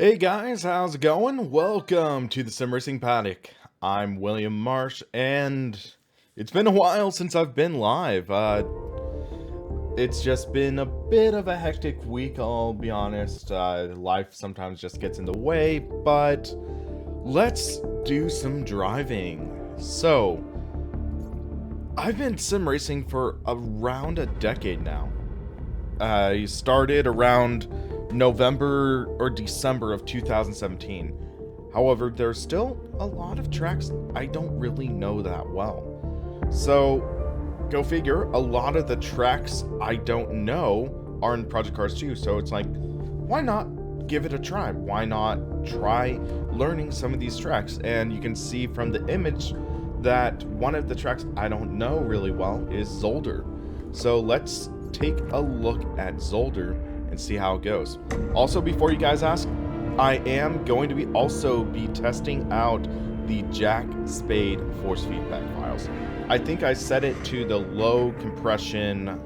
Hey guys, how's it going? Welcome to the SimRacingPaddock. I'm William Marsh, and it's been a while since I've been live. It's just been a bit of a hectic week, I'll be honest. Life sometimes just gets in the way, but let's do some driving. So, I've been sim racing for around a decade now. I started around November or December of 2017. However, there's still a lot of tracks I don't really know that well. So, go figure, a lot of the tracks I don't know are in Project Cars 2, so it's like, why not give it a try? Why not try learning some of these tracks? And you can see from the image that one of the tracks I don't know really well is Zolder. So let's take a look at Zolder and see how it goes. Also, before you guys ask, I am going to be testing out the Jack Spade force feedback files. I think I set it to the low compression,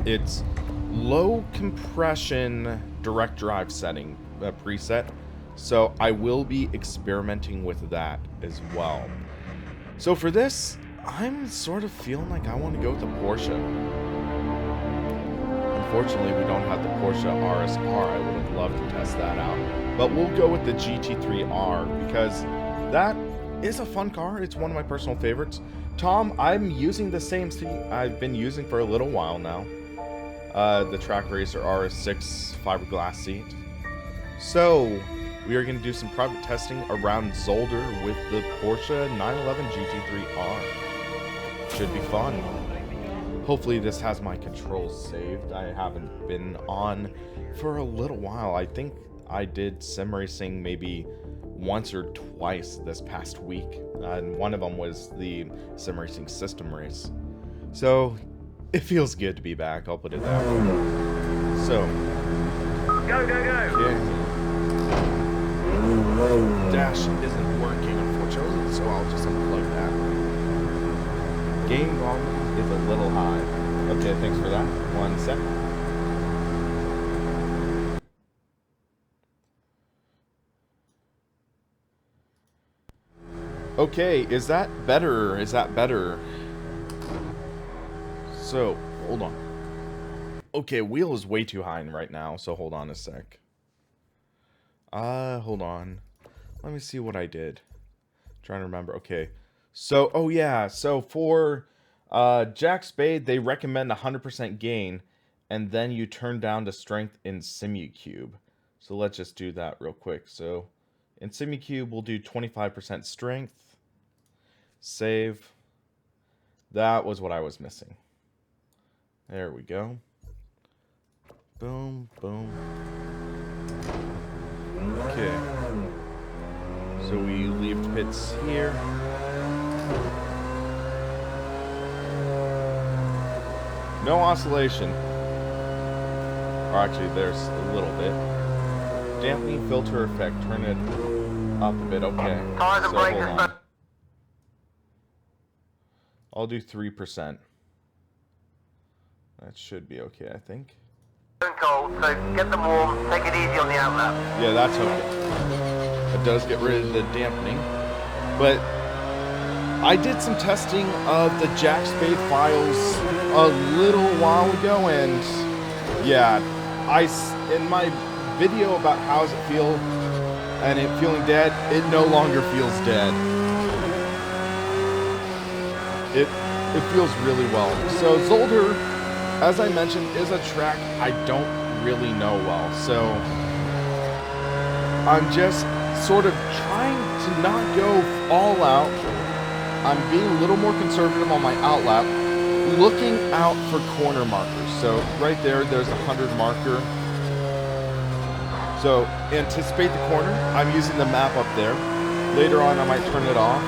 it's low compression direct drive setting preset. So I will be experimenting with that as well. So for this, I'm sort of feeling like I want to go with the Porsche. Unfortunately, we don't have the Porsche RSR. I would have loved to test that out. But we'll go with the GT3R because that is a fun car. It's one of my personal favorites. Tom, I'm using the same seat I've been using for a little while now. The Track Racer RS6 fiberglass seat. So, we are going to do some private testing around Zolder with the Porsche 911 GT3R. Should be fun. Hopefully this has my controls saved. I haven't been on for a little while. I think I did sim racing maybe once or twice this past week. And one of them was the sim racing system race. So it feels good to be back, I'll put it that way. So, go, go, go! Yeah. Dash isn't working, unfortunately, so I'll just unplug that. Game volume is a little high. Okay, thanks for that. 1 sec. Okay, is that better? Is that better? So, hold on. Okay, wheel is way too high right now, so hold on a sec. Hold on. Let me see what I did. Trying to remember. Okay. So, oh yeah. So for Jack Spade, they recommend 100% gain, and then you turn down the strength in SimuCube. So let's just do that real quick. So in SimuCube, we'll do 25% strength. Save. That was what I was missing. There we go. Boom, boom. Okay. So we leave pits here. No oscillation. Or actually, there's a little bit. Dampening filter effect. Turn it up a bit. Okay. So hold on. I'll do 3%. That should be okay, I think. Cold, so get them warm, take it easy on the outlap. Yeah, that's okay. It does get rid of the dampening. But I did some testing of the Jack Spade files a little while ago, and yeah, in my video about how does it feel and it feeling dead, it no longer feels dead. It feels really well. So Zolder, as I mentioned, is a track I don't really know well, so I'm just sort of trying to not go all out. I'm being a little more conservative on my outlap, looking out for corner markers. So right there, there's a 100 marker. So anticipate the corner. I'm using the map up there. Later on, I might turn it off.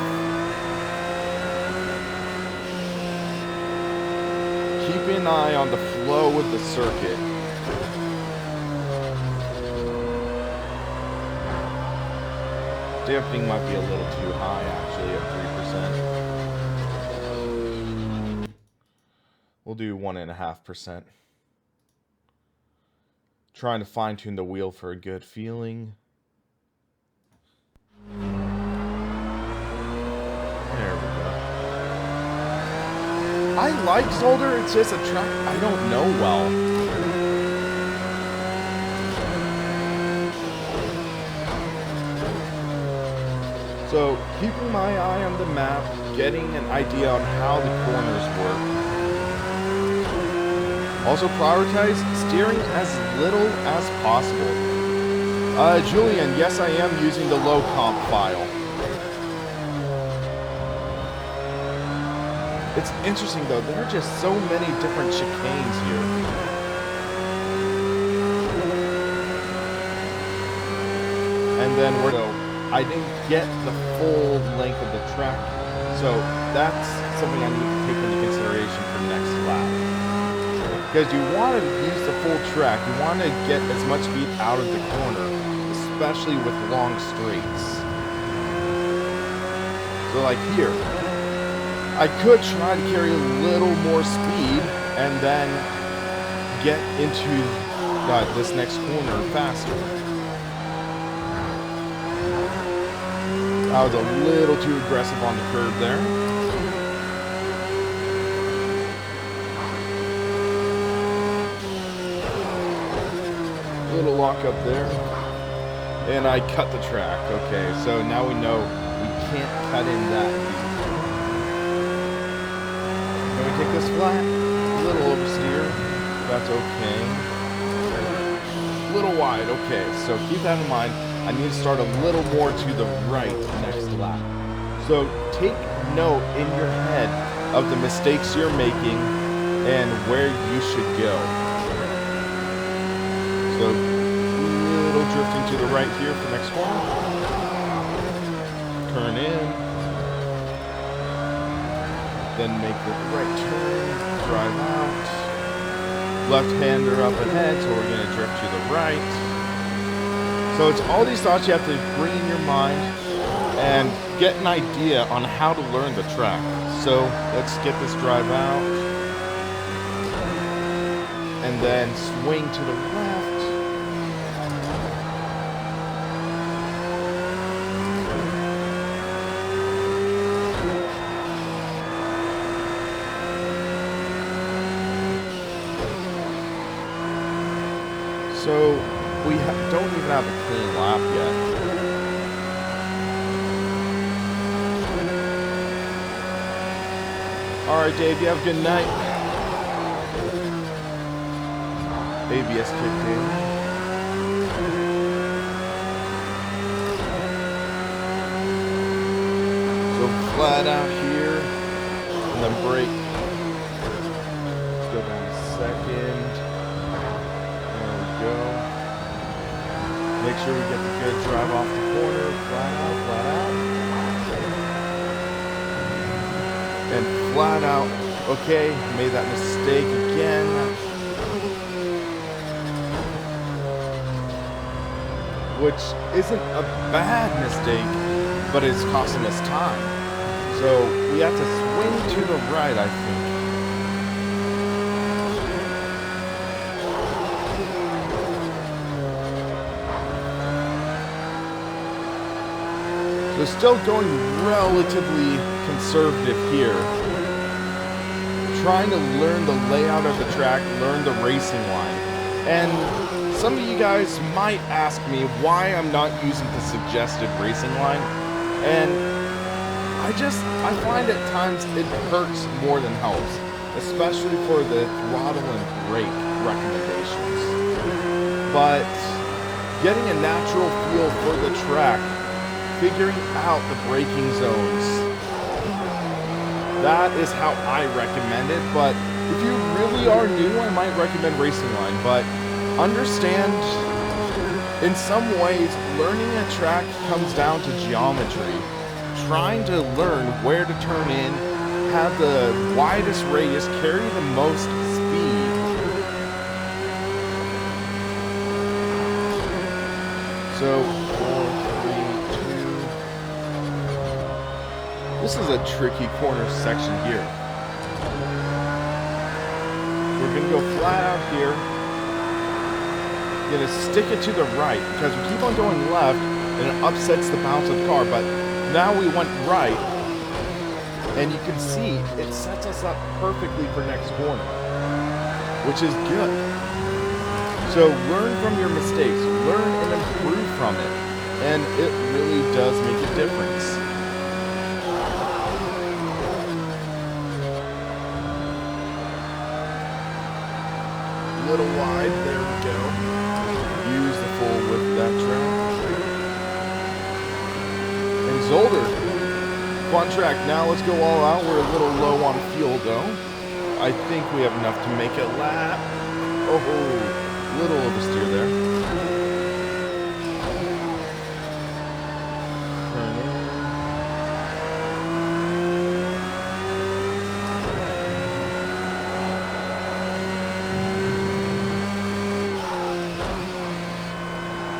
Keep an eye on the flow of the circuit. Dampening might be a little too high, actually, at 3%. We'll do 1.5%. trying to fine-tune the wheel for a good feeling. There we go. I like Zolder, it's just a track I don't know well. So, keeping my eye on the map, getting an idea on how the corners work. Also prioritize steering as little as possible. Julian, yes I am using the low comp file. It's interesting though, there are just so many different chicanes here. And then I didn't get the full length of the track, so that's something I need to take into consideration for next lap. Because you want to use the full track, you want to get as much speed out of the corner, especially with long straights. So like here, I could try to carry a little more speed and then get into this next corner faster. I was a little too aggressive on the curve there. Little lock up there. And I cut the track. Okay, so now we know we can't cut in that deep. Can we take this flat? A little oversteer. That's okay. A little wide. Okay, so keep that in mind. I need to start a little more to the right next lap. So take note in your head of the mistakes you're making and where you should go. So a little drifting to the right here for next corner. Turn in. Then make the right turn. Drive out. Left-hander up ahead, so we're going to drift to the right. So it's all these thoughts you have to bring in your mind and get an idea on how to learn the track. So let's get this drive out and then swing to the left. So we don't even have a clean lap yet. Alright, Dave, you have a good night. ABS kicked in. So flat out here, and then brake. Let's go down to second. There we go. Make sure we get the good drive off the corner, flat out, flat out. And flat out. Okay, made that mistake again. Which isn't a bad mistake, but it's costing us time. So we have to swing to the right, I think. So still going relatively conservative here. Trying to learn the layout of the track, learn the racing line. And some of you guys might ask me why I'm not using the suggested racing line. And I find at times it hurts more than helps. Especially for the throttle and brake recommendations. But getting a natural feel for the track, figuring out the braking zones. That is how I recommend it, but if you really are new, I might recommend racing line, but understand, in some ways, learning a track comes down to geometry. Trying to learn where to turn in, have the widest radius, carry the most speed. So, this is a tricky corner section here. We're going to go flat out here. gonna stick it to the right because we keep on going left and it upsets the bounce of the car. But now we went right, and you can see it sets us up perfectly for next corner, which is good. So learn from your mistakes, learn and improve from it, and it really does make a difference. Little wide, there we go. Use the full width of that track. And Zolder, fun track. Now let's go all out. We're a little low on fuel though. I think we have enough to make a lap. Oh, little oversteer there. Turn in.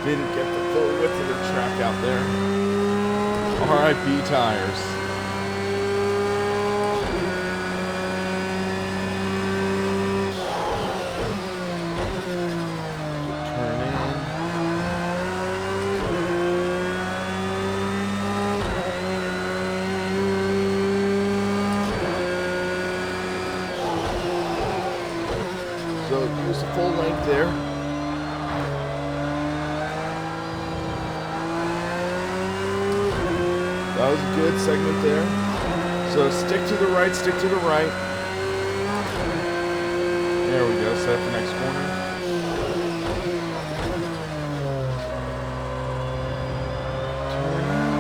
Didn't get the full width of the track out there. RIP tires. Turn in. So use the full length there. That was a good segment there. So stick to the right, stick to the right. There we go, set for next corner. Turn out.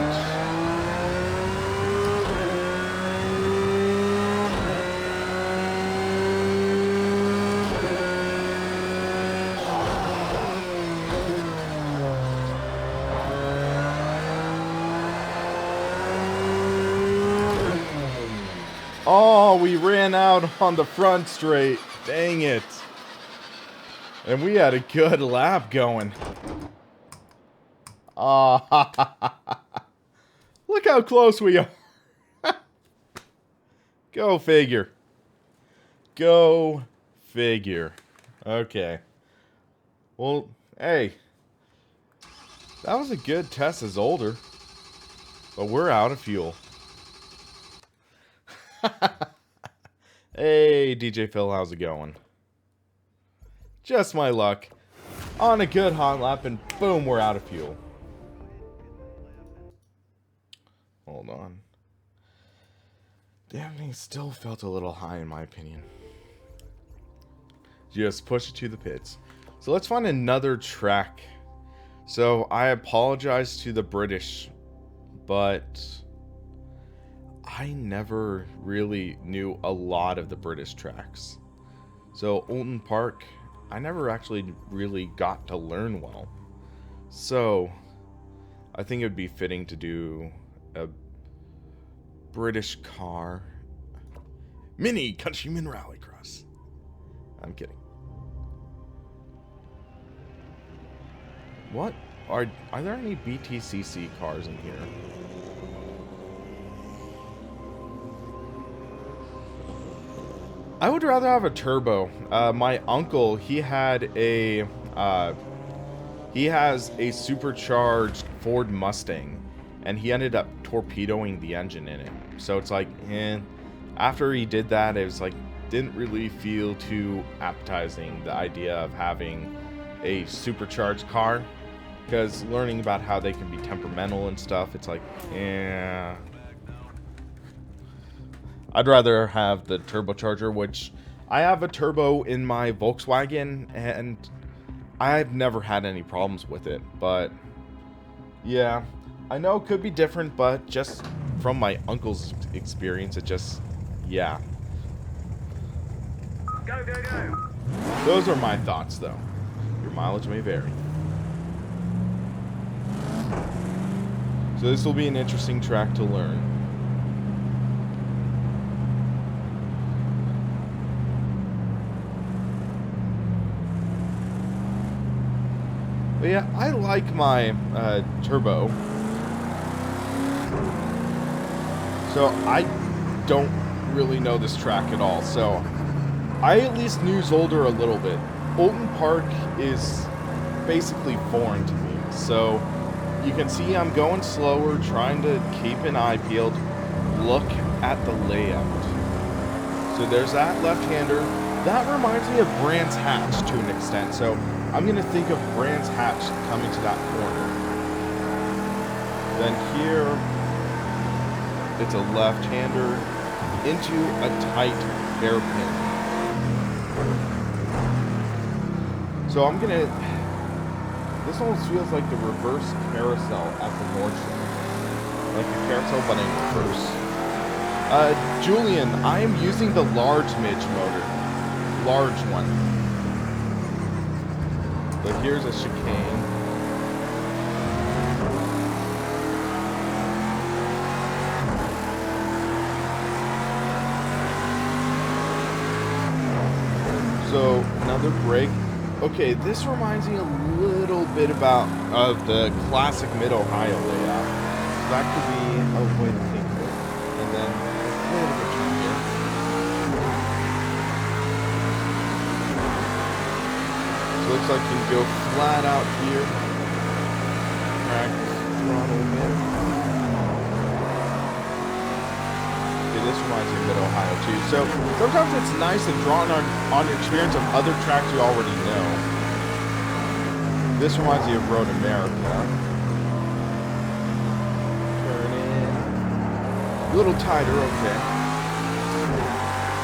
Oh, we ran out on the front straight. Dang it. And we had a good lap going. Ah, look how close we are. Go figure. Go figure. Okay. Well, hey. That was a good test as older. But we're out of fuel. Hey, DJ Phil, how's it going? Just my luck. On a good hot lap, and boom, we're out of fuel. Hold on. Damn thing still felt a little high in my opinion. Just push it to the pits. So let's find another track. So I apologize to the British, but I never really knew a lot of the British tracks. So Oulton Park, I never actually really got to learn well. So I think it would be fitting to do a British car mini Countryman Rallycross. I'm kidding. What? Are there any BTCC cars in here? I would rather have a turbo. My uncle, he has a supercharged Ford Mustang, and he ended up torpedoing the engine in it. So it's like, after he did that, it was like, didn't really feel too appetizing, the idea of having a supercharged car, because learning about how they can be temperamental and stuff, it's like, yeah. I'd rather have the turbocharger, which I have a turbo in my Volkswagen, and I've never had any problems with it. But yeah, I know it could be different, but just from my uncle's experience, it just, yeah. Go, go, go. Those are my thoughts, though. Your mileage may vary. So this will be an interesting track to learn. But yeah, I like my turbo. So I don't really know this track at all. So I at least knew Zolder a little bit. Oulton Park is basically foreign to me. So you can see I'm going slower, trying to keep an eye peeled. Look at the layout. So there's that left-hander. That reminds me of Brands Hatch to an extent. So I'm going to think of Brands Hatch coming to that corner. Then here, it's a left-hander into a tight hairpin. So I'm going to... This almost feels like the reverse carousel at the North Shore. Like the carousel, but in reverse. Julian, I am using the large midge motor. Large one. But here's a chicane. So, another brake. Okay, this reminds me a little bit about the classic Mid-Ohio layout. That could be a way to think of it. And then a little bit of turn here. So it looks like you can go flat out here. Practice throttle in. Okay, this reminds me of Mid-Ohio too. So sometimes it's nice to draw on your experience of other tracks you already know. This reminds me of Road America. Turn in. A little tighter, okay.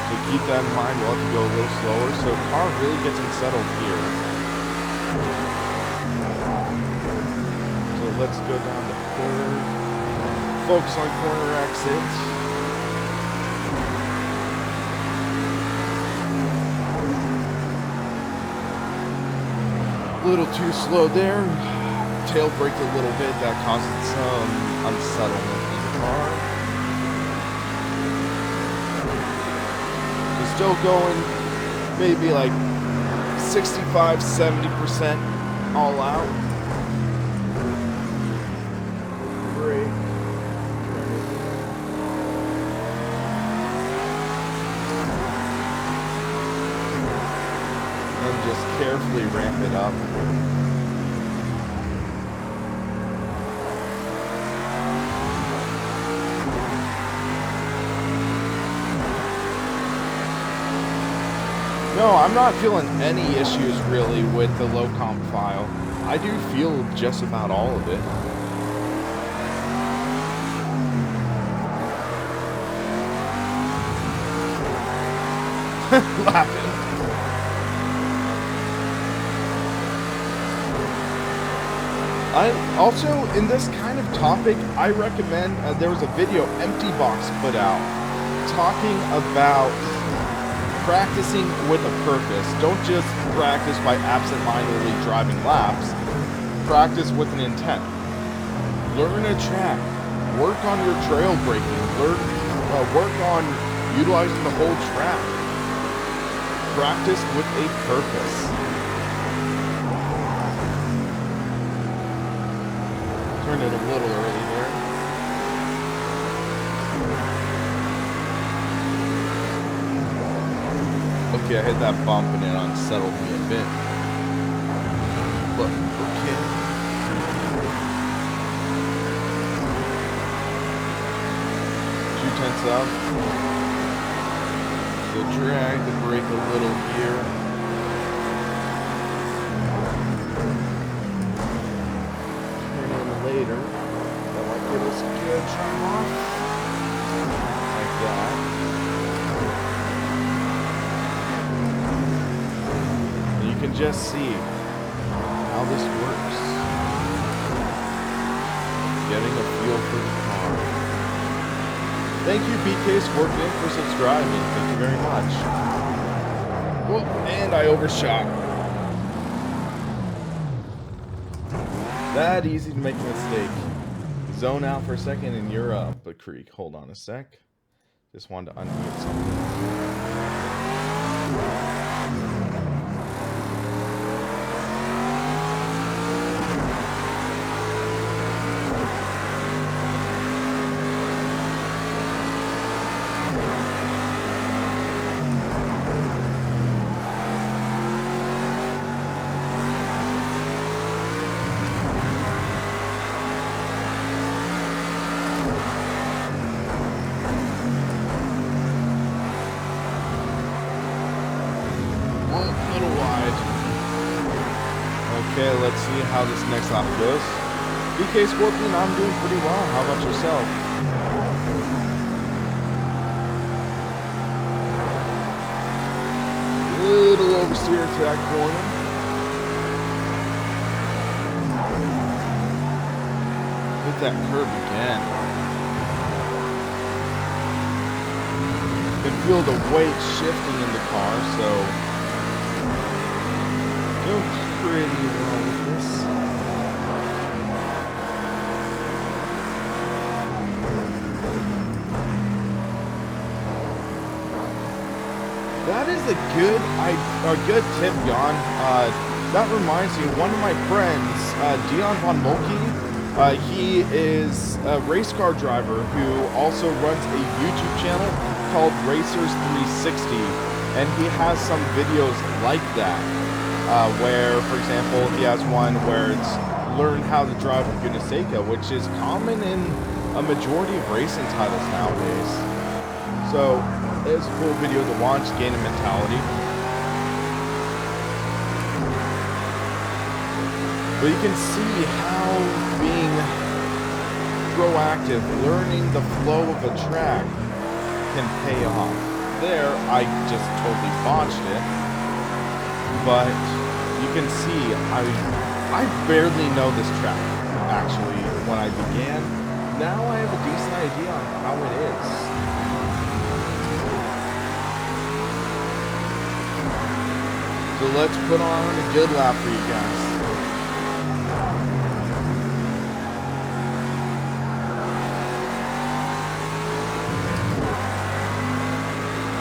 So keep that in mind, we'll have to go a little slower. So car really gets unsettled here. So let's go down to third. Focus on corner exits. A little too slow there. Tail braked a little bit. That caused some unsettlement in the car. We're still going maybe like 65-70% all out. Brake. And just carefully ramp it up. No, I'm not feeling any issues really with the low comp file. I do feel just about all of it. Laughing. I also, in this kind of topic, I recommend, there was a video Empty Box put out talking about practicing with a purpose. Don't just practice by absent-mindedly driving laps. Practice with an intent. Learn a track. Work on your trail braking. Work on utilizing the whole track. Practice with a purpose. Turn it a little early there. Okay, I hit that bump and it unsettled me a bit. But, okay. 2/10 up. So drag the brake a little here. Turn in later. That might give us a good time off. Like that. You can just see how this works. Getting a feel for the car. Thank you, BK Scorpion, for subscribing. Thank you very much. Whoop, and I overshot. That easy to make a mistake. Zone out for a second and you're up a creek. Hold on a sec. Just wanted to unmute something. see how this next lap goes. BK Scorpion, I'm doing pretty well. How about yourself? Little oversteer to that corner. Hit that curve again. You can feel the weight shifting in the car, so doing pretty well with this. That is a good tip, Jan. That reminds me, one of my friends, Dion Von Molke, he is a race car driver who also runs a YouTube channel called Racers360, and he has some videos like that, where, for example, he has one where it's learn how to drive a Seika, which is common in a majority of racing titles nowadays. So it's a cool video to watch, gain a mentality. But you can see how being proactive, learning the flow of a track can pay off. There, I just totally botched it. But you can see, I barely know this track, actually, when I began. Now I have a decent idea on how it is. So let's put on a good lap for you guys.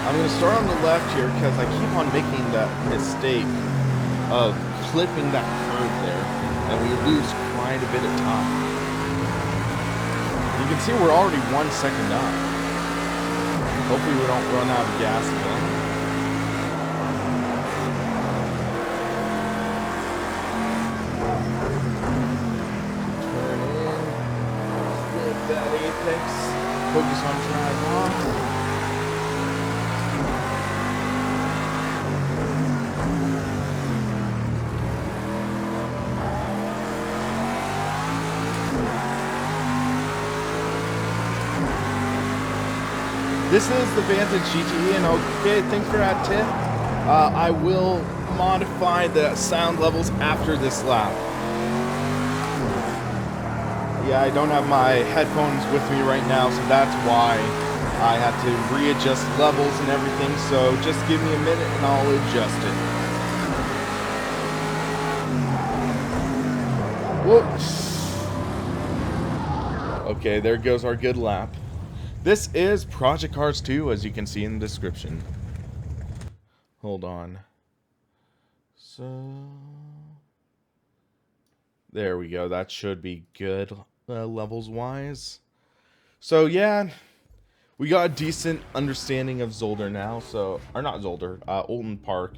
I'm going to start on the left here because I keep on making that mistake of clipping that curve there, and we lose quite a bit of time. You can see we're already 1 second up. Hopefully we don't run out of gas again. Turn in, flip that apex, focus on drive off. This is the Vantage GTE, and okay, thanks for that tip. I will modify the sound levels after this lap. Yeah, I don't have my headphones with me right now, so that's why I had to readjust levels and everything, so just give me a minute and I'll adjust it. Whoops. Okay, there goes our good lap. This is Project Cars 2, as you can see in the description. Hold on. So, there we go. That should be good levels-wise. So, yeah, we got a decent understanding of Zolder now. So, or not Zolder, Olden Park,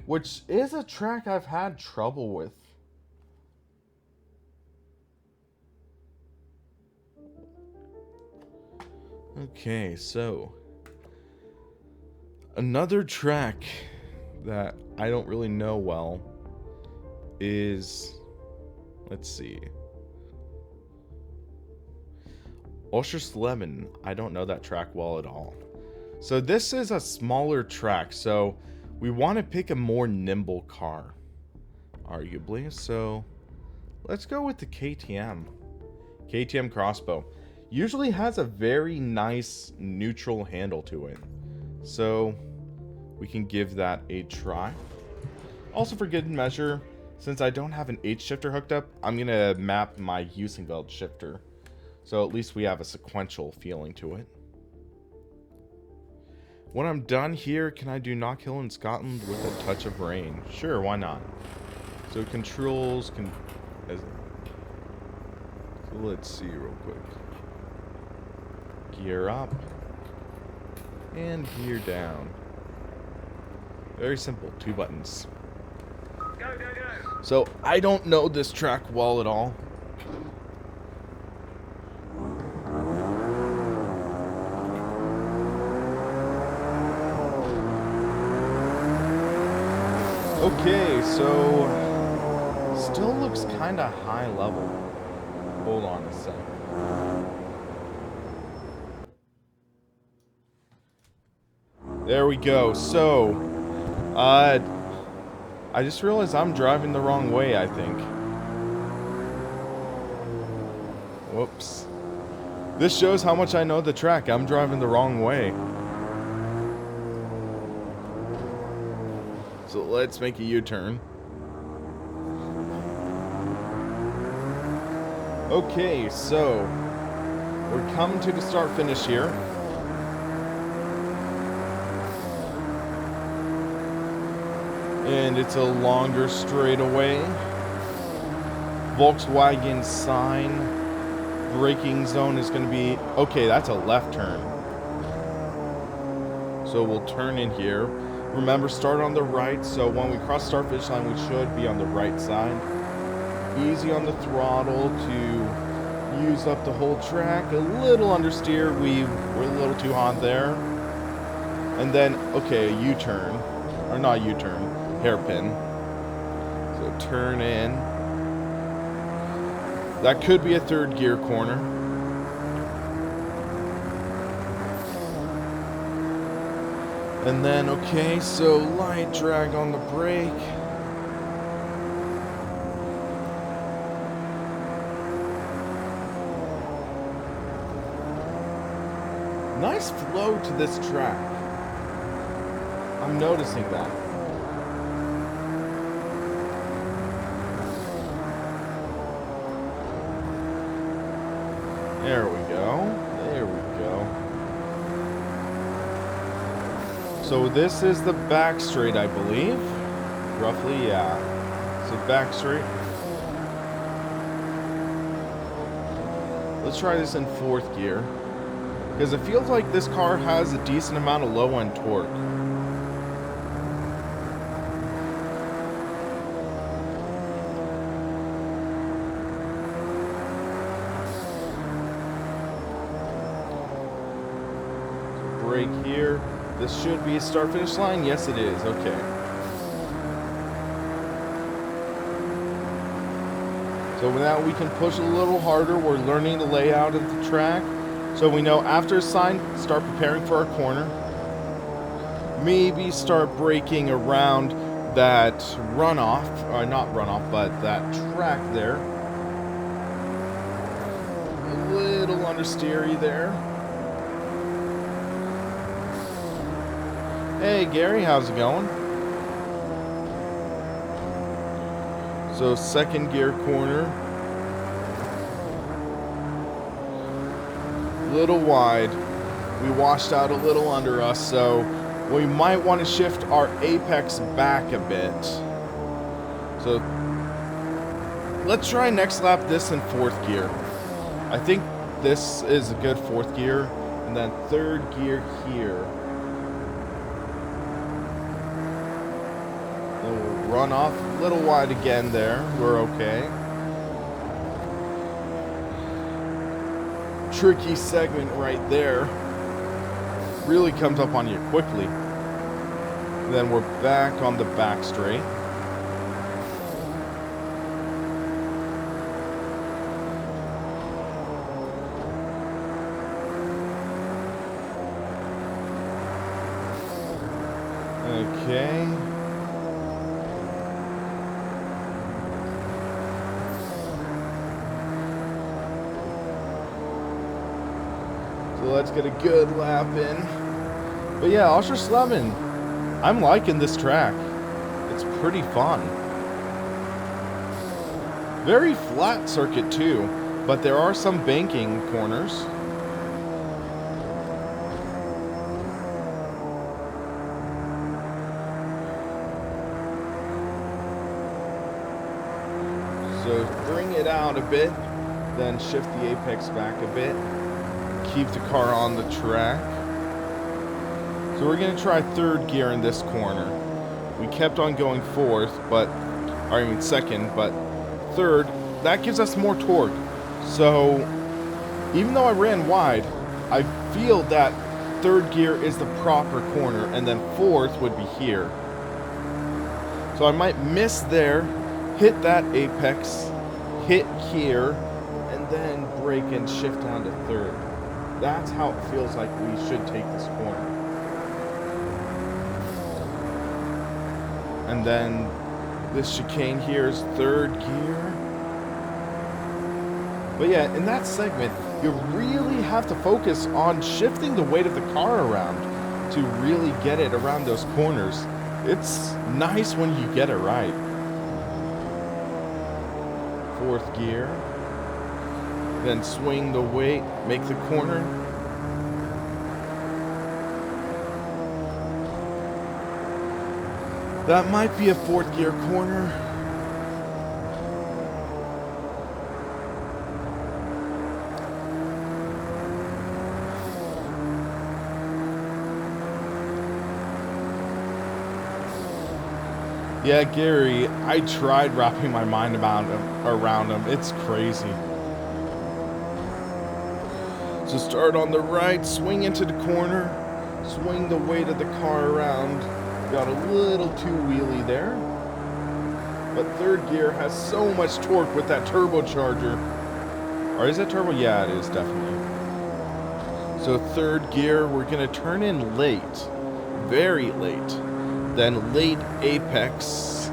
which is a track I've had trouble with. Okay, so another track that I don't really know well is, let's see, Oschersleben. I don't know that track well at all. So this is a smaller track, so we want to pick a more nimble car, arguably. So let's go with the KTM. KTM Crossbow. Usually has a very nice neutral handle to it, so we can give that a try. Also, for good measure, since I don't have an H shifter hooked up, I'm gonna map my Heusinkveld shifter, so at least we have a sequential feeling to it. When I'm done here, can I do Knockhill in Scotland with a touch of rain? Sure, why not? So controls can. So let's see real quick. Gear up and gear down. Very simple, 2 buttons. Go, go, go. So I don't know this track well at all. Okay, so Still looks kind of high level. Hold on a sec. There we go. So, I just realized I'm driving the wrong way, I think. Whoops. This shows how much I know the track. I'm driving the wrong way. So let's make a U-turn. Okay, so we're coming to the start finish here. And it's a longer straightaway. Volkswagen sign. Braking zone is going to be... Okay, that's a left turn. So we'll turn in here. Remember, start on the right, so when we cross start finish line, we should be on the right side. Easy on the throttle to use up the whole track. A little understeer. We're a little too hot there. And then, okay, a U-turn. Or not U-turn. Hairpin. So turn in. That could be a third gear corner. And then, okay, so light drag on the brake. Nice flow to this track. I'm noticing that. There we go. There we go. So this is the back straight, I believe. Roughly, yeah. So back straight. Let's try this in fourth gear. Because it feels like this car has a decent amount of low-end torque. Brake here. This should be a start-finish line. Yes, it is. Okay. So now we can push a little harder. We're learning the layout of the track. So we know after a sign, start preparing for our corner. Maybe start braking around that runoff. Not runoff, but that track there. A little understeery there. Hey Gary, how's it going? So second gear corner. Little wide. We washed out a little under us, so we might want to shift our apex back a bit. So let's try next lap this in fourth gear. I think this is a good fourth gear, and then third gear here. Then we'll run off a little wide again there. We're okay. Tricky segment right there. Really comes up on you quickly. And then we're back on the back straight. Okay. So let's get a good lap in. But yeah, Oschersleben, I'm liking this track. It's pretty fun. Very flat circuit too, but there are some banking corners. So bring it out a bit, then shift the apex back a bit. Keep the car on the track. So we're going to try third gear in this corner. We kept on going fourth, second, but third, that gives us more torque. So even though I ran wide, I feel that third gear is the proper corner, and then fourth would be here. So I might miss there, hit that apex, hit here, and then brake and shift down to third. That's how it feels like we should take this corner. And then this chicane here is third gear. But yeah, in that segment, you really have to focus on shifting the weight of the car around to really get it around those corners. It's nice when you get it right. Fourth gear. Then swing the weight, make the corner. That might be a fourth gear corner. Yeah, Gary, I tried wrapping my mind around him. It's crazy. So start on the right, swing into the corner, swing the weight of the car around. Got a little too wheelie there. But third gear has so much torque with that turbocharger. Or is it turbo? Yeah, it is, definitely. So third gear, we're going to turn in late. Very late. Then late apex.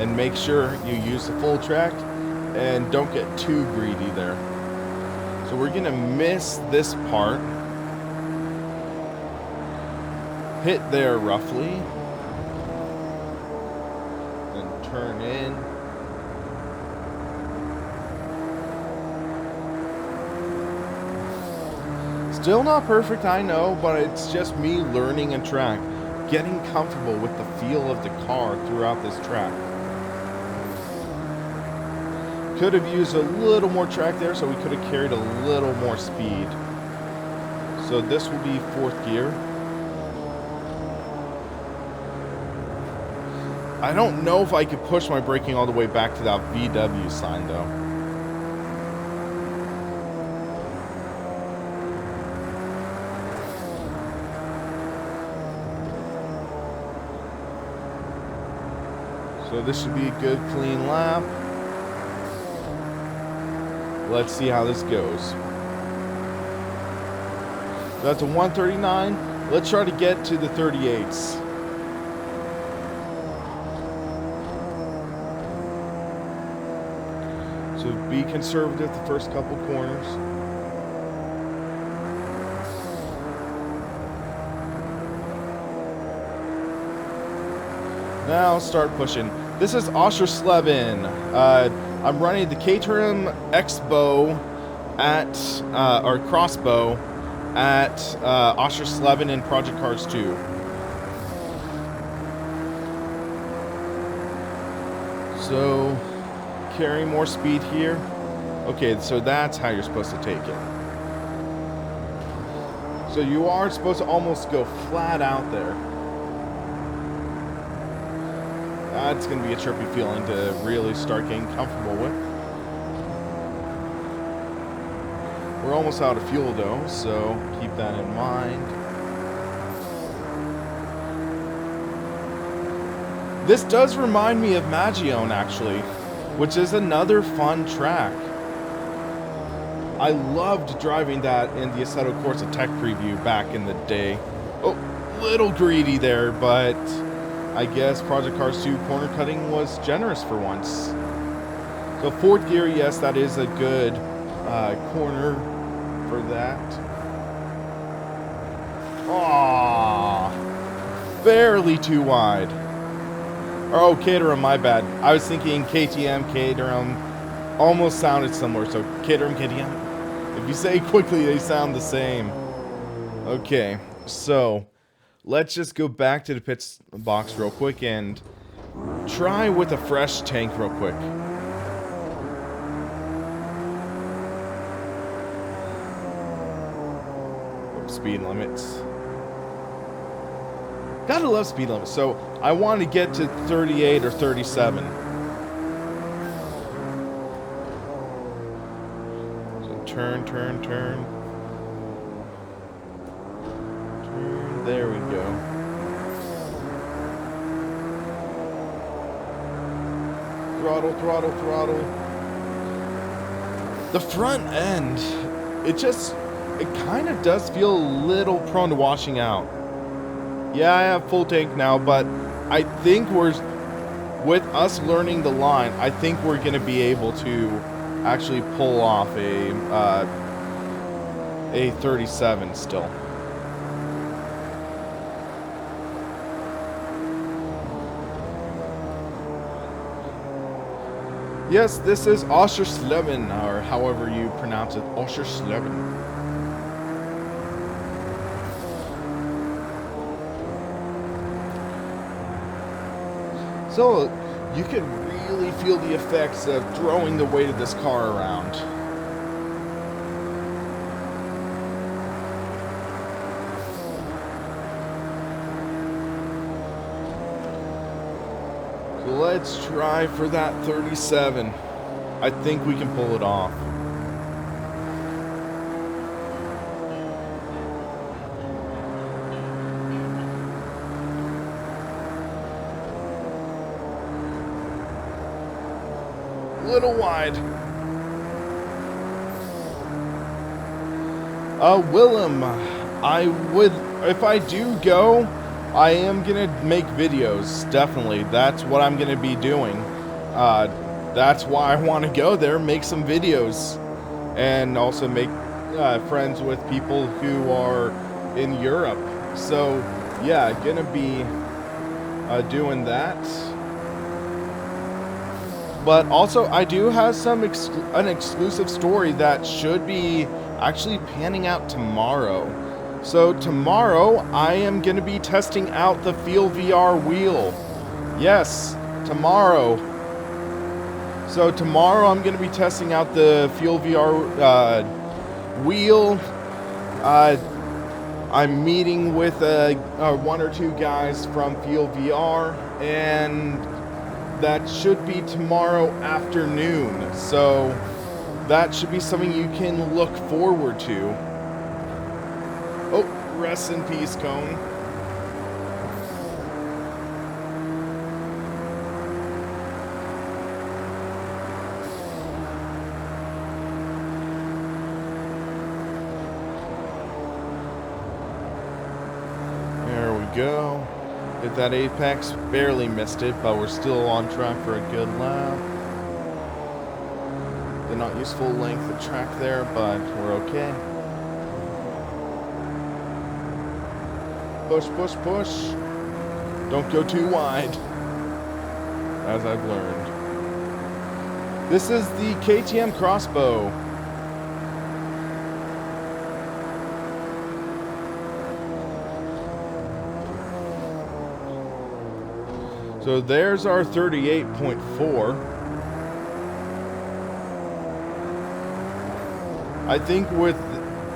And make sure you use the full track. And don't get too greedy there. So we're going to miss this part. Hit there roughly. Then turn in. Still not perfect, I know, but it's just me learning a track. Getting comfortable with the feel of the car throughout this track. Could have used a little more track there, so we could have carried a little more speed. So this will be fourth gear. I don't know if I could push my braking all the way back to that VW sign, though. So this should be a good, clean lap. Let's see how this goes. That's a 139. Let's try to get to the 38s. So be conservative the first couple corners. Now start pushing. This is Oschersleben. I'm running the Caterham X-Bow at, or Crossbow at Oschersleben in Project Cars 2. So, carry more speed here. Okay, so that's how you're supposed to take it. So you are supposed to almost go flat out there. That's going to be a trippy feeling to really start getting comfortable with. We're almost out of fuel though, so keep that in mind. This does remind me of Magione actually, which is another fun track. I loved driving that in the Assetto Corsa Tech preview back in the day. Oh, little greedy there, but I guess Project Cars 2 corner cutting was generous for once. So fourth gear, yes, that is a good corner for that. Aww, barely too wide. Oh, Caterham, my bad. I was thinking KTM, Caterham, almost sounded similar. So Caterham, KTM. If you say quickly, they sound the same. Okay, so let's just go back to the pit box real quick and try with a fresh tank real quick. Speed limits. Gotta love speed limits. So I want to get to 38 or 37. So turn, turn, turn. Turn. There we go. throttle, throttle, throttle. The front end, it kind of does feel a little prone to washing out. Yeah, I have full tank now, but I think with us learning the line, I think we're going to be able to actually pull off a 37 still. Yes, this is Oschersleben, or however you pronounce it, Oschersleben. So, you can really feel the effects of throwing the weight of this car around. So let's try for that 37. I think we can pull it off. Little wide. Willem, if I do go, I am gonna make videos, definitely. That's what I'm gonna be doing. That's why I want to go there, make some videos, and also make friends with people who are in Europe. So, yeah, gonna be doing that. But also, I do have an exclusive story that should be actually panning out tomorrow. So tomorrow, I am going to be testing out the Feel VR wheel. Yes, tomorrow. So tomorrow, I'm going to be testing out the Feel VR wheel. I'm meeting with one or two guys from Feel VR, and that should be tomorrow afternoon, so that should be something you can look forward to. Oh, rest in peace, Cone. There we go. Hit that apex, barely missed it, but we're still on track for a good lap. Did not use full length of track there, but we're okay. Push, push, push. Don't go too wide, as I've learned. This is the KTM Crossbow. So there's our 38.4. I think with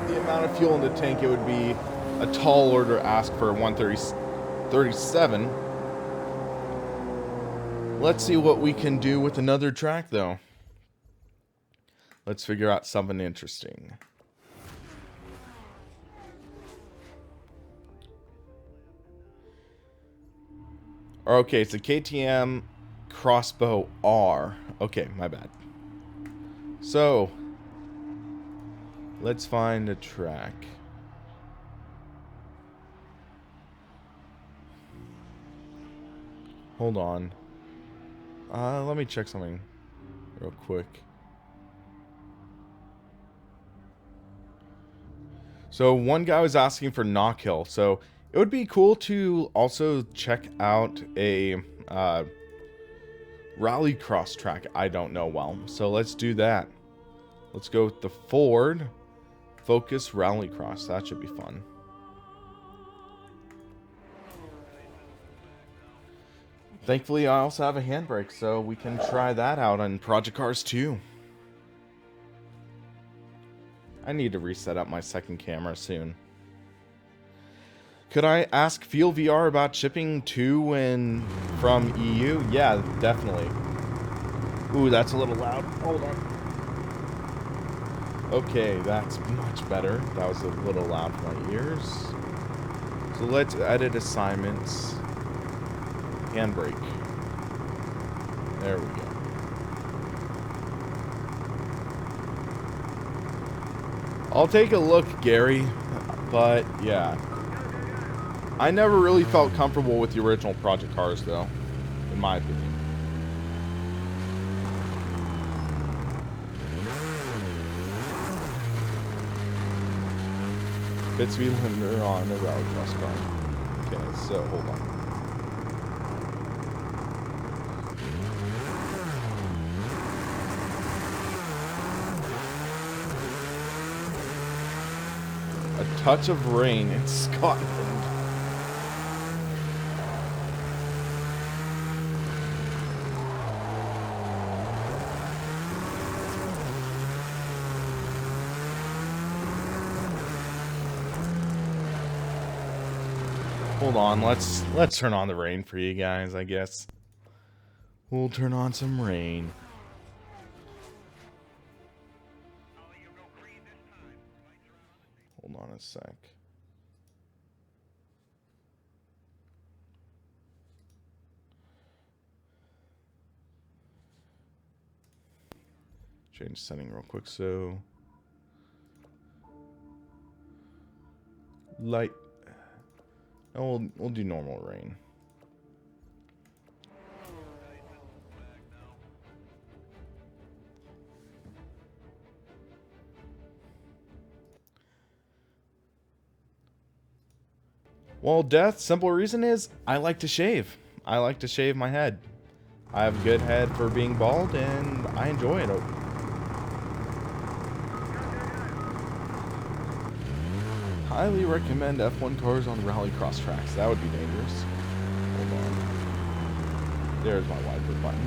the amount of fuel in the tank, it would be a tall order to ask for 137. Let's see what we can do with another track, though. Let's figure out something interesting. Okay, it's a KTM Crossbow R. Okay, my bad. So, let's find a track. Hold on. Let me check something real quick. So, one guy was asking for Knockhill, so it would be cool to also check out a rallycross track I don't know well. So let's do that. Let's go with the Ford Focus Rallycross. That should be fun. Thankfully, I also have a handbrake, so we can try that out on Project Cars 2. I need to reset up my second camera soon. Could I ask Feel VR about shipping to and from EU? Yeah, definitely. Ooh, that's a little loud. Hold on. Okay, that's much better. That was a little loud for my ears. So let's edit assignments. Handbrake. There we go. I'll take a look, Gary. But, yeah. I never really felt comfortable with the original project cars, though. In my opinion. Pit speed limiter on the rallycross car. Okay, so hold on. A touch of rain in Scotland. Hold on, let's turn on the rain for you guys, I guess. We'll turn on some rain. Hold on a sec. Change setting real quick, so light. Oh, we'll do normal rain. Well, Death, simple reason is I like to shave. I like to shave my head. I have a good head for being bald, and I enjoy it. Highly recommend F1 cars on rallycross tracks. That would be dangerous. Hold on. There's my wiper button.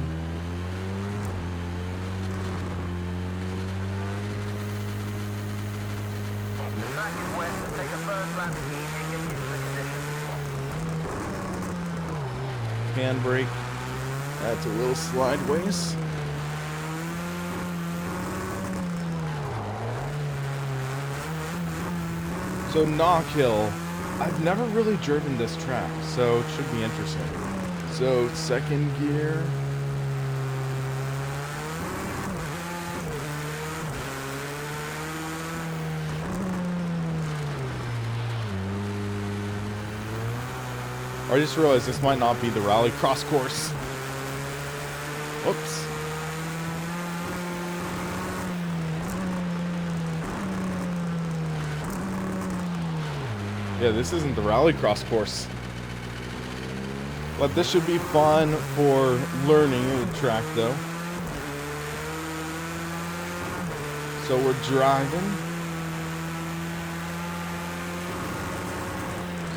Track is wet, so take a first lap easy and get used to the conditions. Handbrake. That's a little slideways. So Knockhill, I've never really driven this track, so it should be interesting. So second gear. I just realized this might not be the rallycross course. Whoops. Yeah, this isn't the rallycross course. But this should be fun for learning the track, though. So we're driving.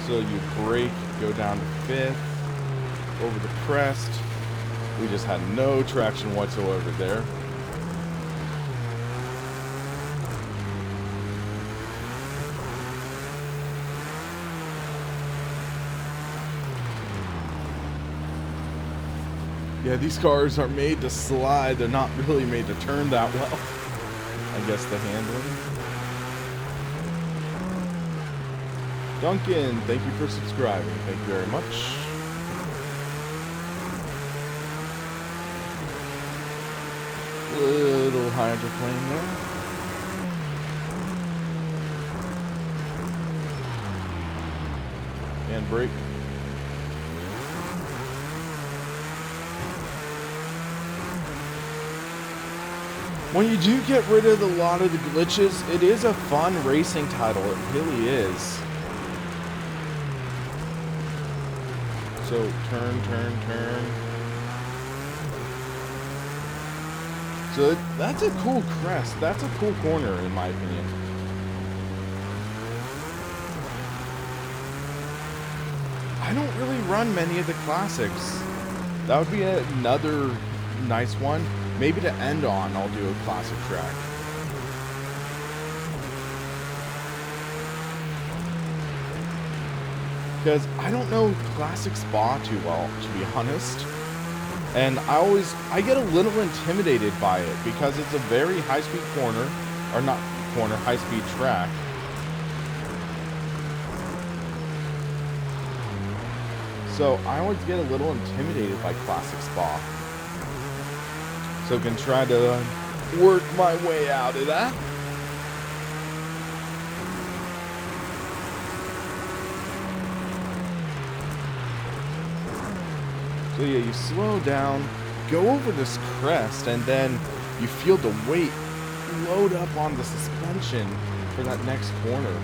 So you brake, go down to 5th, over the crest. We just had no traction whatsoever there. Yeah, these cars are made to slide. They're not really made to turn that well. I guess the handling. Duncan, thank you for subscribing. Thank you very much. Little hydroplane there. Handbrake. When you do get rid of a lot of the glitches, it is a fun racing title. It really is. So turn, turn, turn. So that's a cool crest. That's a cool corner, in my opinion. I don't really run many of the classics. That would be another nice one. Maybe to end on, I'll do a classic track. Because I don't know Classic Spa too well, to be honest. And I get a little intimidated by it because it's a very high-speed corner, or not corner, high-speed track. So I always get a little intimidated by Classic Spa. So can try to work my way out of that. So yeah, you slow down, go over this crest, and then you feel the weight load up on the suspension for that next corner.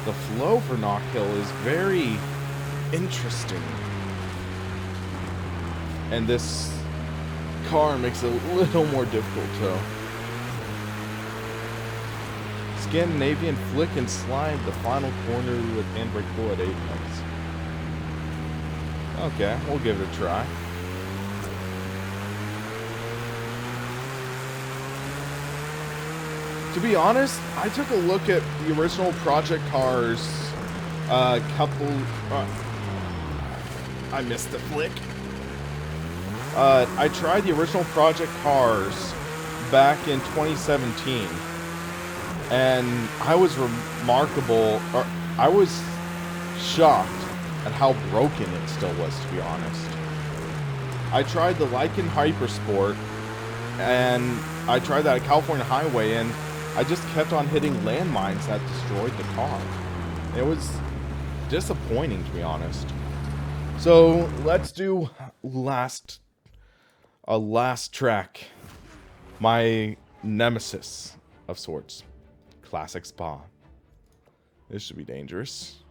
The flow for Knockhill is very interesting. And this car makes it a little more difficult too. Scandinavian flick and slide the final corner with handbrake pull at 8 minutes. Okay, we'll give it a try. To be honest, I took a look at the original Project Cars I missed the flick. I tried the original Project Cars back in 2017, and I was I was shocked at how broken it still was, to be honest. I tried the Lycan Hypersport, and I tried that at California Highway, and I just kept on hitting landmines that destroyed the car. It was disappointing, to be honest. So let's do a last track. My nemesis of sorts. Classic Spa. This should be dangerous.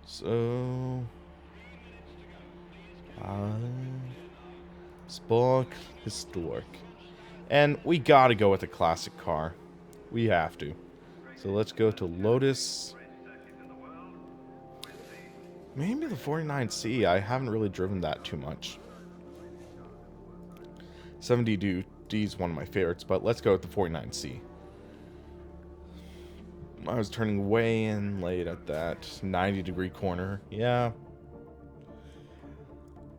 So Spa Historic. And we gotta go with a classic car. We have to. So let's go to Lotus. Maybe the 49C. I haven't really driven that too much. 70D is one of my favorites, but let's go with the 49C. I was turning way in late at that 90-degree corner. Yeah.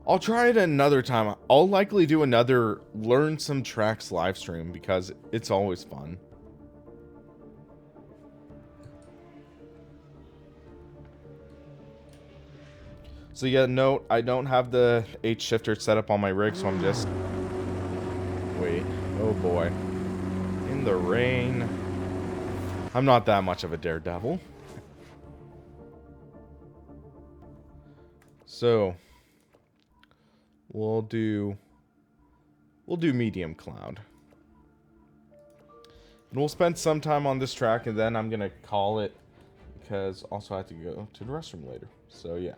I'll try it another time. I'll likely do another Learn Some Tracks live stream because it's always fun. So yeah, note, I don't have the H shifter set up on my rig, so I'm just... Wait. Oh boy. In the rain. I'm not that much of a daredevil. So... We'll do medium cloud. And we'll spend some time on this track, and then I'm gonna call it, because also I have to go to the restroom later. So yeah.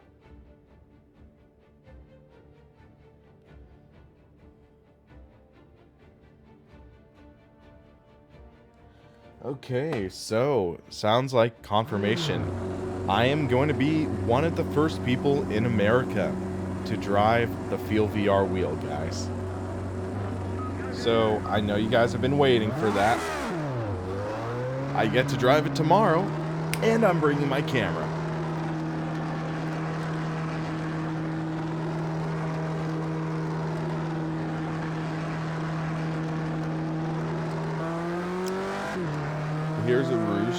Okay, so sounds like confirmation. I am going to be one of the first people in America to drive the Feel VR wheel, guys. So I know you guys have been waiting for that. I get to drive it tomorrow, and I'm bringing my camera. Here's a Rouge.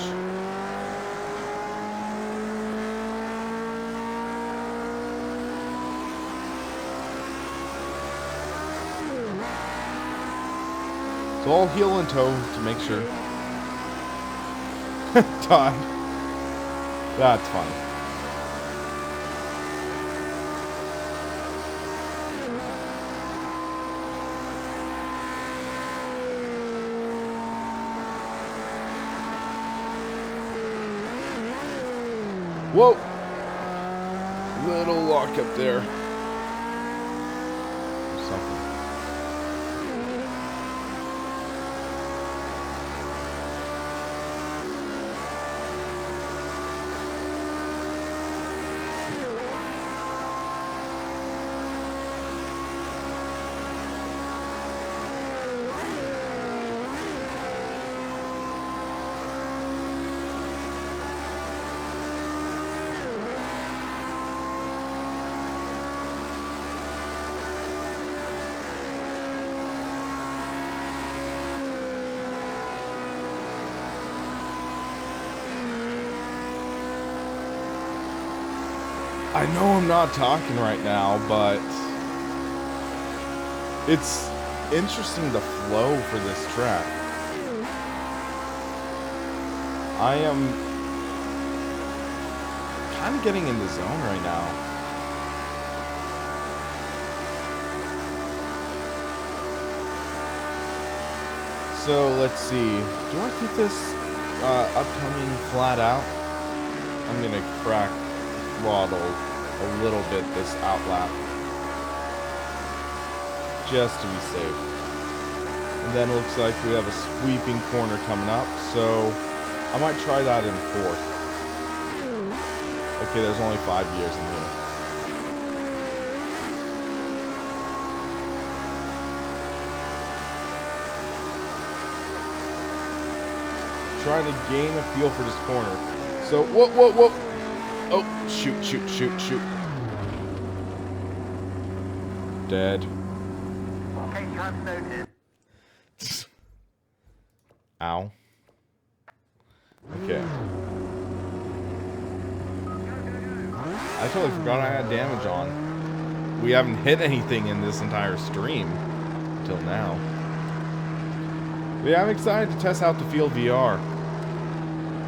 So I'll heel and toe to make sure. Todd. That's funny. Whoa! Little lock up there. Something. I know I'm not talking right now, but it's interesting the flow for this track. I am kind of getting in the zone right now. So let's see. Do I keep this upcoming flat out? I'm gonna crack throttle a little bit this outlap, just to be safe. And then it looks like we have a sweeping corner coming up, so I might try that in fourth. Okay, there's only 5 years in here. Trying to gain a feel for this corner. So, whoa, whoa, whoa. Oh, shoot, shoot, shoot, shoot. Dead. Okay, chance noted. Ow. Okay. I totally forgot I had damage on. We haven't hit anything in this entire stream until now. But yeah, I'm excited to test out the Field VR.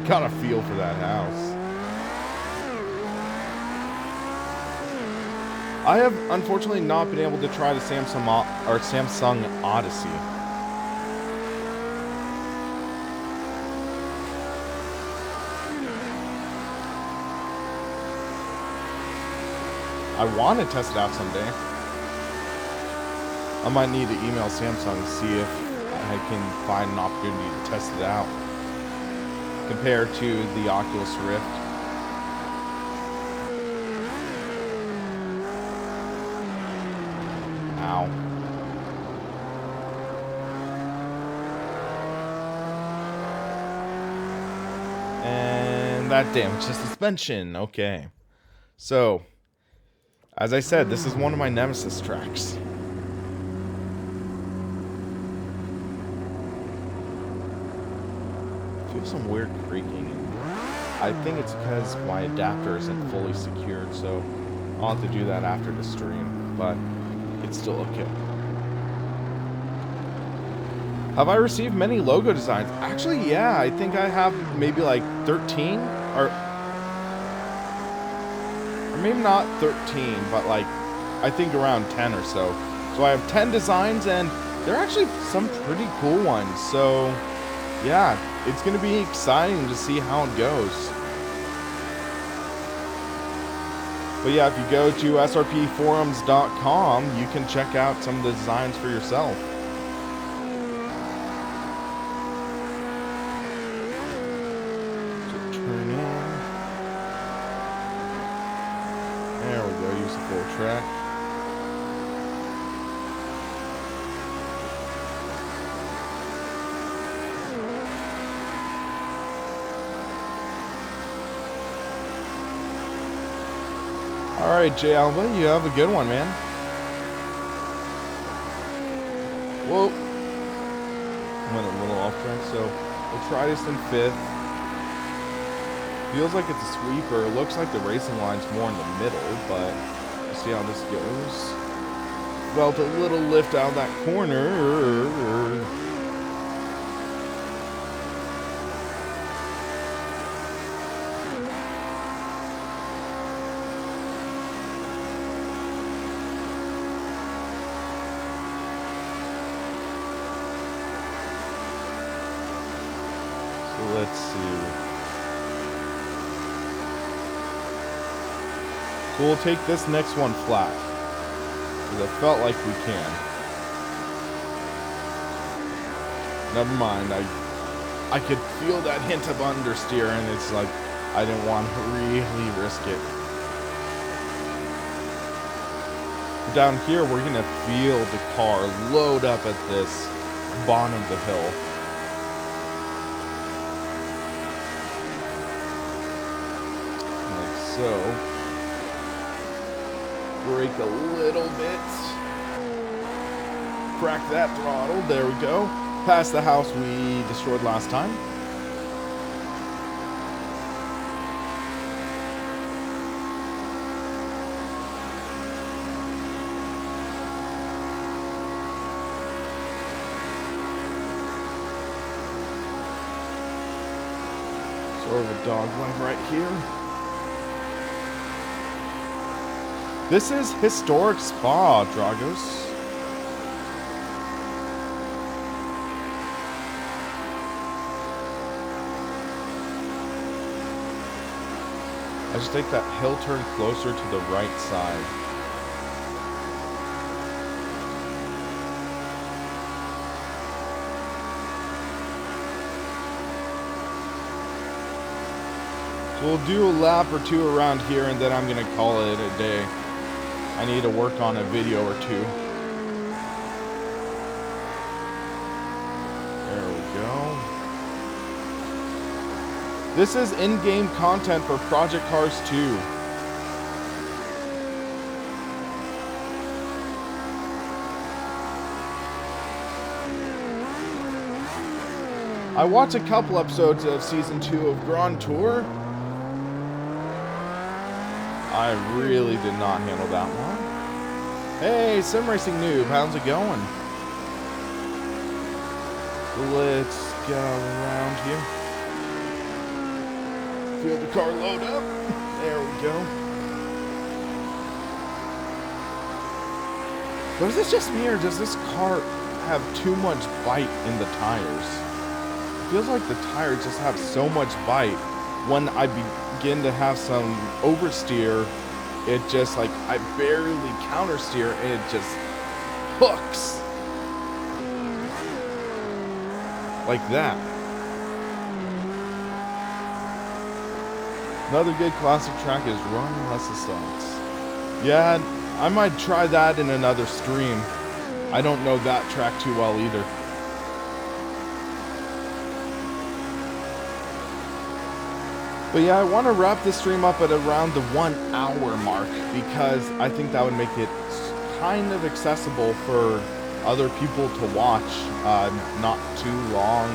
Got a feel for that house. I have unfortunately not been able to try the Samsung Odyssey. I want to test it out someday. I might need to email Samsung to see if I can find an opportunity to test it out compared to the Oculus Rift. Ow. And that damaged the suspension. Okay. So, as I said, this is one of my nemesis tracks. I feel some weird creaking. I think it's because my adapter isn't fully secured, so I'll have to do that after the stream, but it's still okay. Have I received many logo designs? Actually, yeah, I think I have maybe like 13, or maybe not 13, but like, I think around 10 or so. So I have 10 designs, and they're actually some pretty cool ones. So, yeah, it's going to be exciting to see how it goes. But yeah, if you go to srpforums.com, you can check out some of the designs for yourself. So turn in. There we go, use the full track. Alright, J Alva, you have a good one, man. Whoa. Went a little off track, so we'll try this in fifth. Feels like it's a sweeper. It looks like the racing line's more in the middle, but we'll see how this goes. Felt a little lift out of that corner. Let's see. So we'll take this next one flat, because I felt like we can. Never mind, I could feel that hint of understeer, and it's like, I didn't want to really risk it. Down here, we're going to feel the car load up at this bottom of the hill. So, brake a little bit, crack that throttle, there we go, past the house we destroyed last time. Sort of a dog leg right here. This is historic Spa, Dragos. I just take that hill turn closer to the right side. So we'll do a lap or two around here and then I'm gonna call it a day. I need to work on a video or two. There we go. This is in-game content for Project Cars 2. I watched a couple episodes of Season 2 of Grand Tour. I really did not handle that one. Hey, Sim Racing Noob, how's it going? Let's go around here. Feel the car load up. There we go. But is this just me or does this car have too much bite in the tires? It feels like the tires just have so much bite. When I begin to have some oversteer, it just like I barely countersteer and it just hooks like that. Another good classic track is Run Less Assaults. Yeah, I might try that in another stream. I don't know that track too well either. But yeah, I want to wrap this stream up at around the 1 hour mark because I think that would make it kind of accessible for other people to watch, not too long.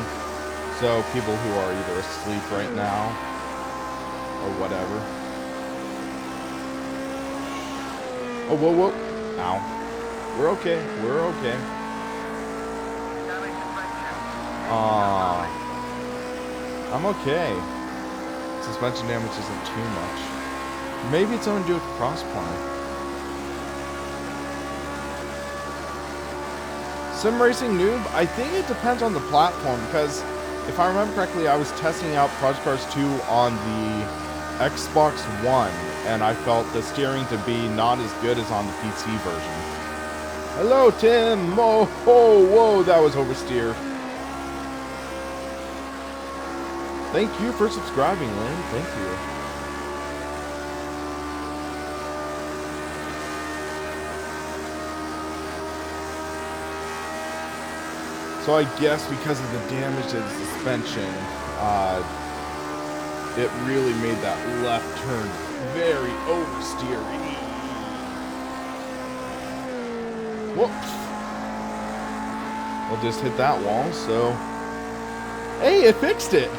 So people who are either asleep right now or whatever. Oh, whoa, whoa. Ow. We're okay. We're okay. Aww. I'm okay. Suspension damage isn't too much. Maybe it's something to do with crossplay. Sim Racing Noob, I think it depends on the platform because if I remember correctly, I was testing out Project Cars 2 on the Xbox One and I felt the steering to be not as good as on the PC version. Hello, Tim! Oh, whoa, that was oversteer. Thank you for subscribing, Lynn. Thank you. So I guess because of the damage to the suspension, it really made that left turn very oversteery. Whoops. We'll just hit that wall, so... Hey, it fixed it!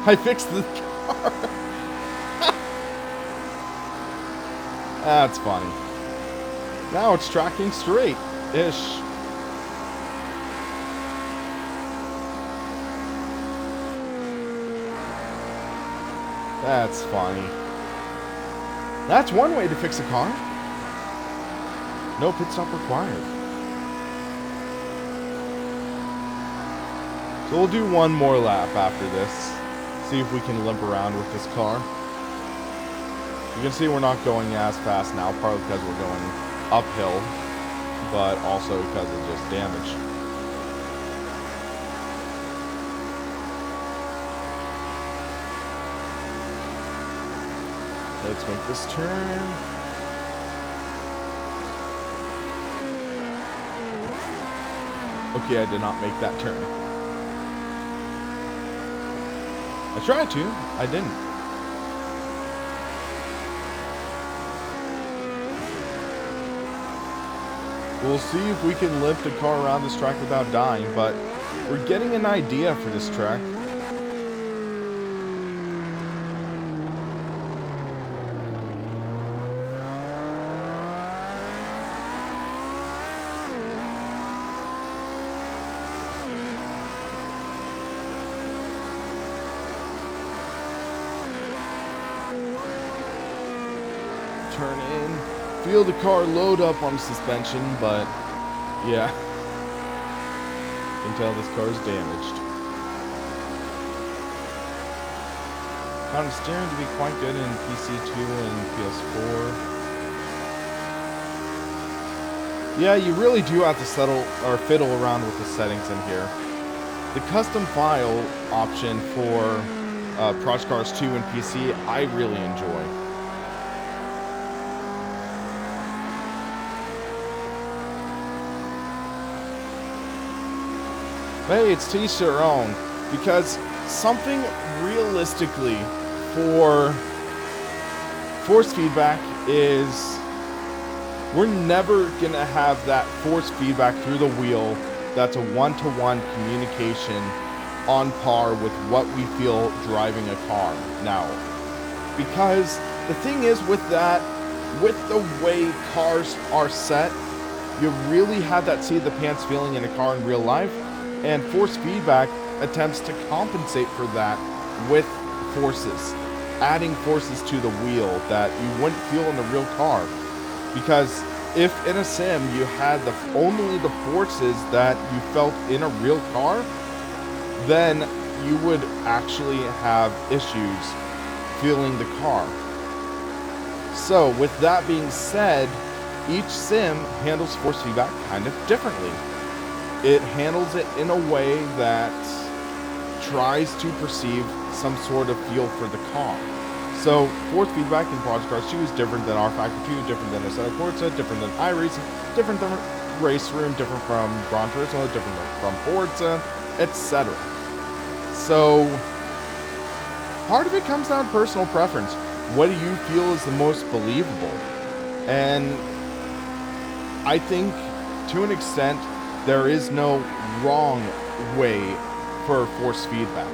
I fixed the car. That's funny. Now it's tracking straight-ish. That's funny. That's one way to fix a car. No pit stop required. So we'll do one more lap after this. See if we can limp around with this car. You can see we're not going as fast now, partly because we're going uphill, but also because of just damage. Let's make this turn. Okay, I did not make that turn. I tried to, I didn't. We'll see if we can lift a car around this track without dying, but we're getting an idea for this track. feel the car load up on suspension, but yeah. You can tell this car is damaged. Found steering to be quite good in PC2 and PS4. Yeah, you really do have to fiddle around with the settings in here. The custom file option for Project Cars 2 and PC, I really enjoy. But hey, it's to each their own, because something realistically for force feedback is we're never gonna have that force feedback through the wheel that's a one-to-one communication on par with what we feel driving a car now. Because the thing is with that, with the way cars are set, you really have that seat of the pants feeling in a car in real life, and force feedback attempts to compensate for that with forces, adding forces to the wheel that you wouldn't feel in a real car. Because if in a sim you had only the forces that you felt in a real car, then you would actually have issues feeling the car. So with that being said, each sim handles force feedback kind of differently. It handles it in a way that tries to perceive some sort of feel for the car. So, force feedback in Project Cars 2 is different than R-Factor 2, different than Assetto Corsa, different than iRacing, different than Race Room, different from Gran Turismo, different from Forza, etc. So, part of it comes down to personal preference. What do you feel is the most believable? And I think, to an extent, there is no wrong way for force feedback.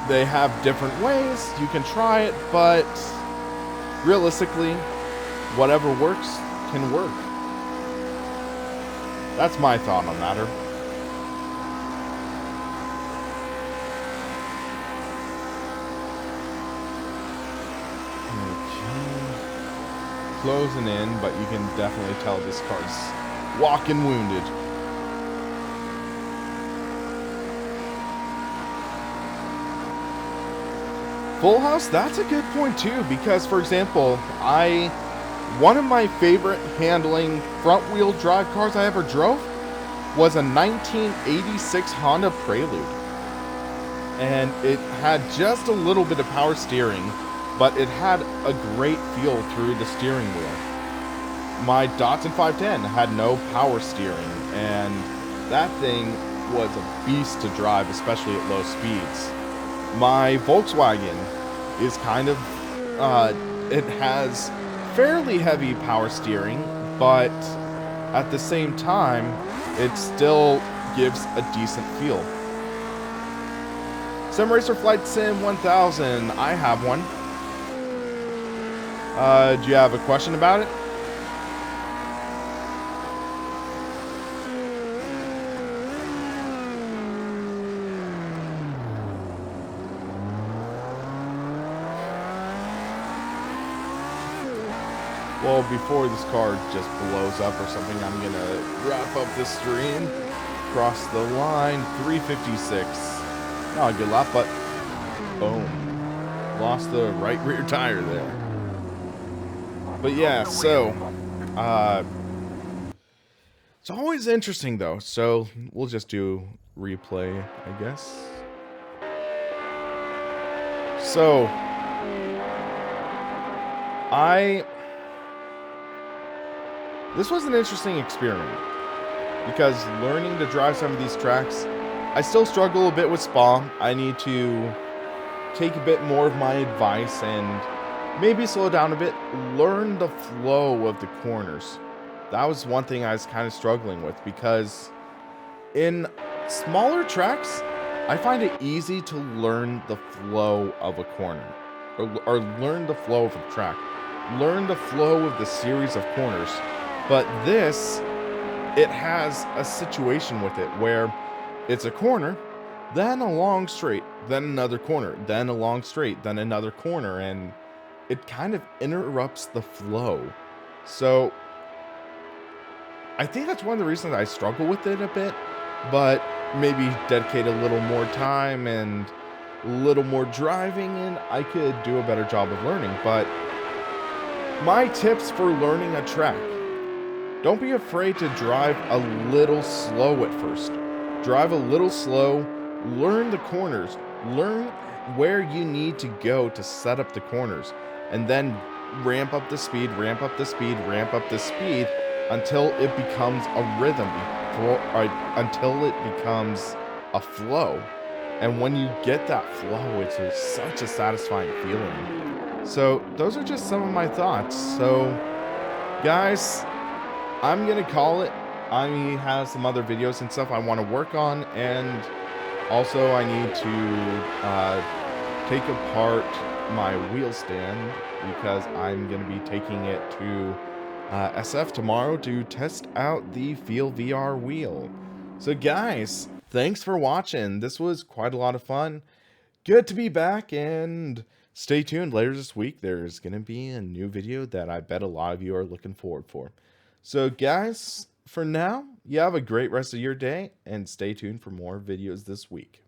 They have different ways, you can try it, but realistically, whatever works can work. That's my thought on the matter. Okay. Closing in, but you can definitely tell this car's walking wounded. Full House, that's a good point too, because for example, one of my favorite handling front wheel drive cars I ever drove was a 1986 Honda Prelude. And it had just a little bit of power steering, but it had a great feel through the steering wheel. My Datsun 510 had no power steering, and that thing was a beast to drive, especially at low speeds. My Volkswagen is kind of, it has fairly heavy power steering, but at the same time, it still gives a decent feel. SimRacer Flight Sim 1000, I have one. Do you have a question about it? Well, before this car just blows up or something, I'm gonna wrap up this stream. Cross the line, 356. Not a good lap, but boom. Lost the right rear tire there. But yeah, so, it's always interesting though, so we'll just do replay, I guess. So, this was an interesting experiment, because learning to drive some of these tracks, I still struggle a bit with Spa. I need to take a bit more of my advice and maybe slow down a bit, learn the flow of the corners. That was one thing I was kind of struggling with, because in smaller tracks, I find it easy to learn the flow of a corner, or learn the flow of a track, learn the flow of the series of corners. But this, it has a situation with it where it's a corner, then a long straight, then another corner, then a long straight, then another corner, and it kind of interrupts the flow. So I think that's one of the reasons I struggle with it a bit, but maybe dedicate a little more time and a little more driving, and I could do a better job of learning. But my tips for learning a track: don't be afraid to drive a little slow at first. Drive a little slow, learn the corners, learn where you need to go to set up the corners, and then ramp up the speed, ramp up the speed, ramp up the speed until it becomes a rhythm, until it becomes a flow. And when you get that flow, it's such a satisfying feeling. So those are just some of my thoughts. So guys, I'm gonna call it. I have some other videos and stuff I want to work on, and also I need to take apart my wheel stand because I'm gonna be taking it to SF tomorrow to test out the Feel VR wheel. So guys, thanks for watching. This was quite a lot of fun. Good to be back, and stay tuned. Later this week, there's gonna be a new video that I bet a lot of you are looking forward for. So guys, for now, you have a great rest of your day, and stay tuned for more videos this week.